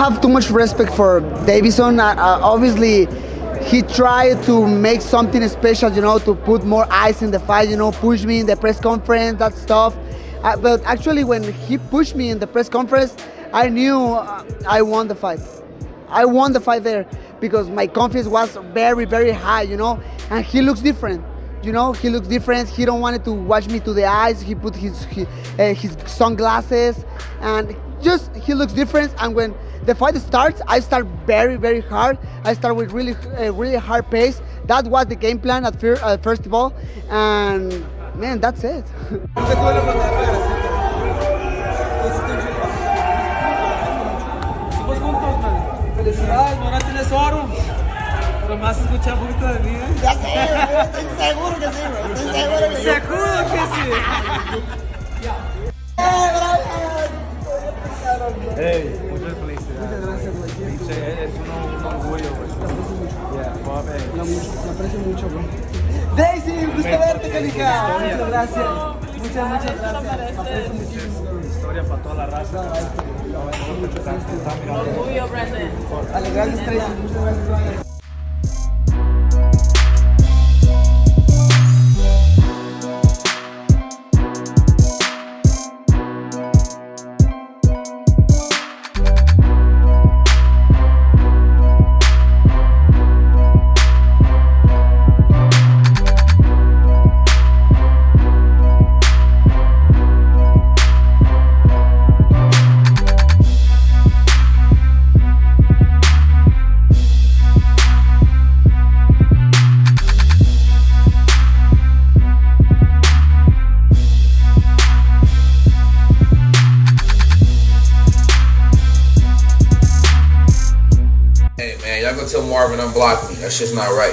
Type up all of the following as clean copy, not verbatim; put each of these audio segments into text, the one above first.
have too much respect for Davison. Obviously, he tried to make something special, to put more ice in the fight, push me in the press conference, that stuff. But actually, when he pushed me in the press conference, I knew I won the fight. I won the fight there because my confidence was very, very high, and he looks different. He looks different. He don't want to watch me to the eyes. He put his sunglasses, and just he looks different. And when the fight starts, I start very, very hard. I start with really hard pace. That was the game plan at first of all, and man, that's it. Felicidades, Moreno tienes oro. Pero más escuchar un poquito de mí, ¿eh? Ya sé, estoy seguro que sí, bro. Estoy seguro que sí. Seguro que sí. Hey, muchas felicidades. Muchas gracias, güey. Es un orgullo, güey. Lo aprecio mucho, bro. Daisy, gusto verte, Canica. Muchas gracias. Muchas gracias. Aprecio muchísimo. Historia para toda la raza. Orgullo, Brandon. Vale, gracias, Tracy. Muchas gracias. Hey man, y'all go tell Marvin unblock me. That shit's not right.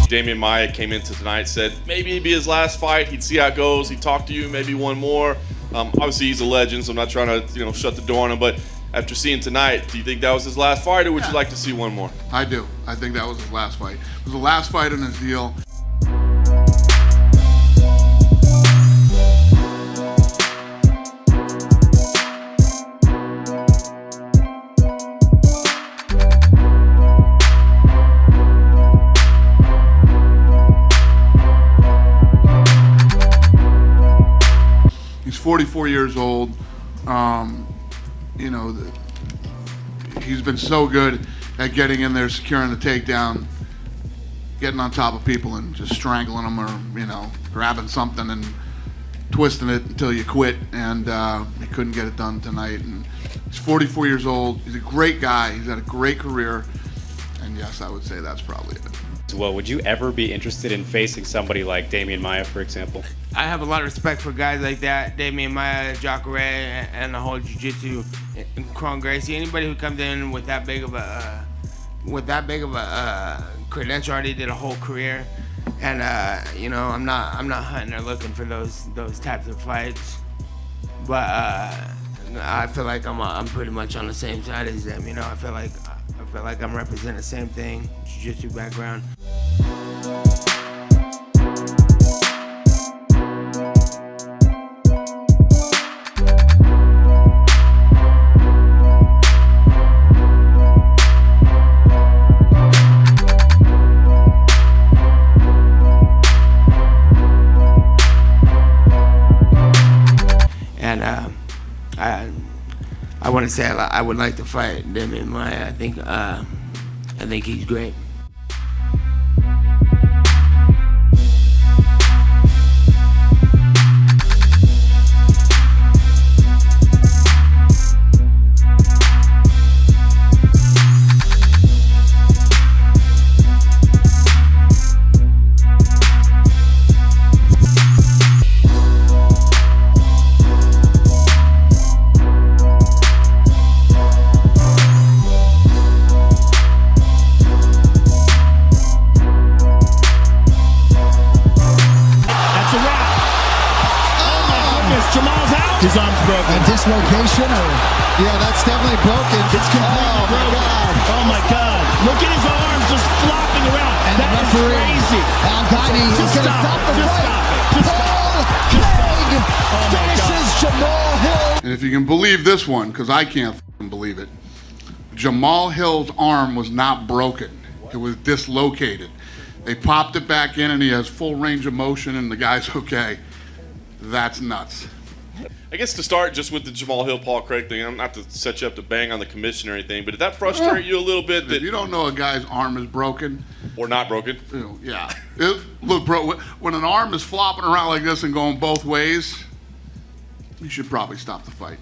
Damian Maia came into tonight, said maybe it'd be his last fight. He'd see how it goes. He'd talk to you, maybe one more. Obviously, he's a legend, so I'm not trying to shut the door on him. But after seeing tonight, do you think that was his last fight, or would you like to see one more? I do. I think that was his last fight. It was the last fight in his deal. He's 44 years old. He's been so good at getting in there, securing the takedown, getting on top of people and just strangling them, or grabbing something and twisting it until you quit. And he couldn't get it done tonight. And he's 44 years old. He's a great guy. He's had a great career. And yes, I would say that's probably it. Well, would you ever be interested in facing somebody like Damian Maia, for example? I have a lot of respect for guys like that, Damian Maia, Jacare, and the whole jiu-jitsu, and Kron Gracie. Anybody who comes in with that big of a credential already did a whole career, and I'm not hunting or looking for those types of fights, but I feel like I'm pretty much on the same side as them. I feel like I'm representing the same thing, jiu-jitsu background. And I want to say I would like to fight Damian Maia. I think he's great. His arm's broken. A dislocation, or yeah, that's definitely broken. It's completely broken. Oh my God! Look at his arms just flopping around. And that the referee, is crazy. Al Guiney He's going to stop the fight. Paul Craig finishes Jamal Hill. And if you can believe this one, because I can't fucking believe it, Jamal Hill's arm was not broken. It was dislocated. They popped it back in, and he has full range of motion, and the guy's okay. That's nuts. I guess to start just with the Jamal Hill, Paul Craig thing, I'm not to set you up to bang on the commission or anything, but did that frustrate you a little bit? That If you don't know a guy's arm is broken, or not broken? you know, yeah. Look, bro, when an arm is flopping around like this and going both ways, you should probably stop the fight.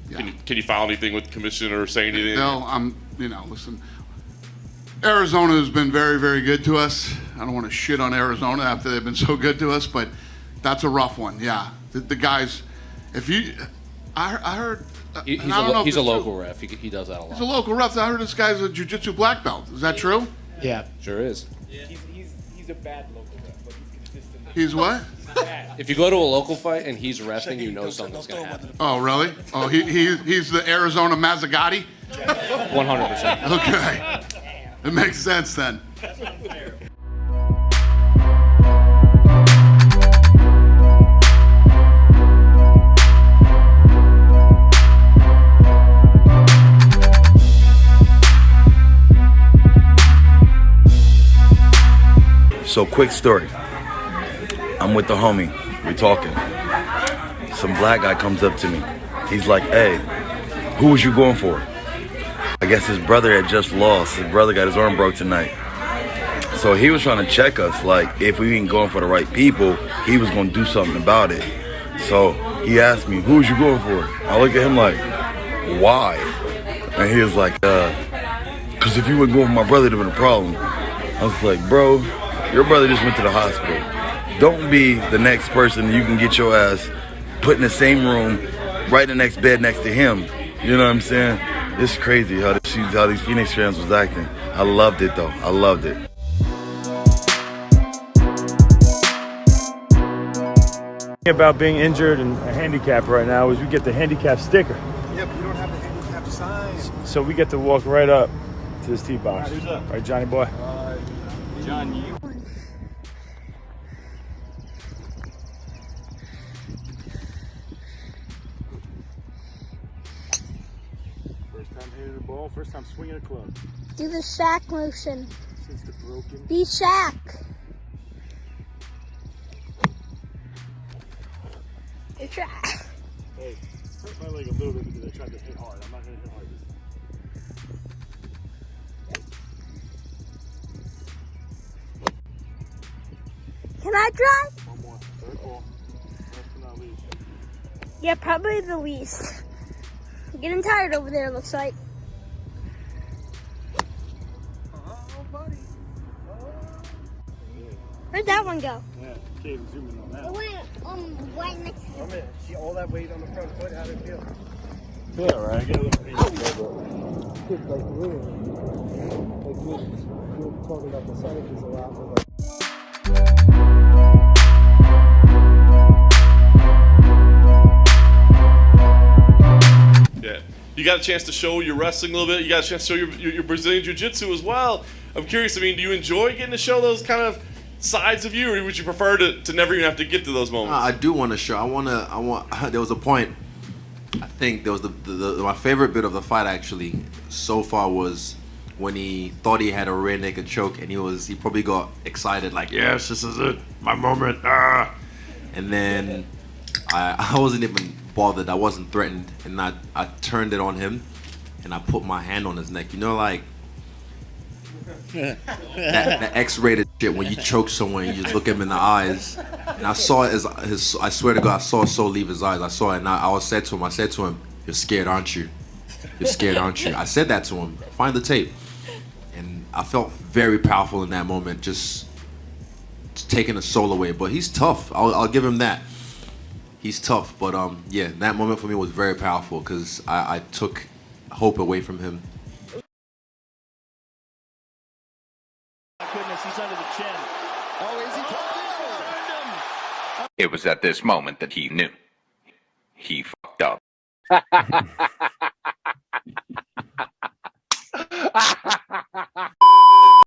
Yeah. Can you file anything with the commission or say anything? No, listen. Arizona has been very, very good to us. I don't want to shit on Arizona after they've been so good to us, but that's a rough one. Yeah, the guys. I heard. He's a local ref. He does that a lot. He's a local ref. I heard this guy's a jiu-jitsu black belt. Is that true? Yeah, Sure is. Yeah. He's a bad local ref, but he's consistent. He's what? If you go to a local fight and he's refing, you know something's going to happen. Oh, really? Oh, he's the Arizona Mazzagatti? 100%. Okay. It makes sense then. So quick story. I'm with the homie. We're talking. Some black guy comes up to me. He's like, hey, who was you going for? I guess his brother had just lost. His brother got his arm broke tonight. So he was trying to check us, like, if we ain't going for the right people, he was going to do something about it. So he asked me, who was you going for? I look at him like, why? And he was like, because if you wouldn't go with my brother, it'd have been a problem. I was like, bro, your brother just went to the hospital. Don't be the next person you can get your ass put in the same room, right in the next bed next to him. You know what I'm saying? It's crazy how these Phoenix fans was acting. I loved it, though. I loved it. About being injured and a handicap right now is we get the handicap sticker. Yeah, but you don't have the handicap sign. So we get to walk right up to this tee box. Right, Johnny boy? John, you. First time hitting the ball, first time swinging a club. Do the Shaq motion. Since the broken. Be Shaq. Good try. Hey, hurt my leg a little bit because I tried to hit hard. I'm not going to hit hard this time. Can I try? One more. Third ball. Last but not least. Yeah, probably the least. I'm getting tired over there, looks like. Oh, buddy. Where'd that one go? Yeah, okay, zoom in on that. It went right next to me. See all that weight on the front foot, how'd it feel? Yeah, right. I get a little piece of Good, like really. Like we're talking about percentages a lot, but like. Yeah. You got a chance to show your wrestling a little bit. You got a chance to show your Brazilian Jiu-Jitsu as well. I'm curious, I mean, do you enjoy getting to show those kind of sides of you, or would you prefer to never even have to get to those moments? I do want to show. There was a point, I think there was my favorite bit of the fight actually so far was when he thought he had a rear naked choke and he probably got excited like, yes, this is it, my moment. And then I wasn't even bothered. I wasn't threatened, and I turned it on him and I put my hand on his neck. You know, like that X-rated shit when you choke someone and you just look him in the eyes. And I saw it as I swear to God, I saw a soul leave his eyes. I saw it, and I said to him, "You're scared, aren't you? You're scared, aren't you?" I said that to him. Find the tape. And I felt very powerful in that moment, just taking the soul away. But he's tough. I'll give him that. He's tough. But yeah, that moment for me was very powerful because I took hope away from him. Goodness, he's under the chin. Oh, is he? It was at this moment that he knew. He fucked up.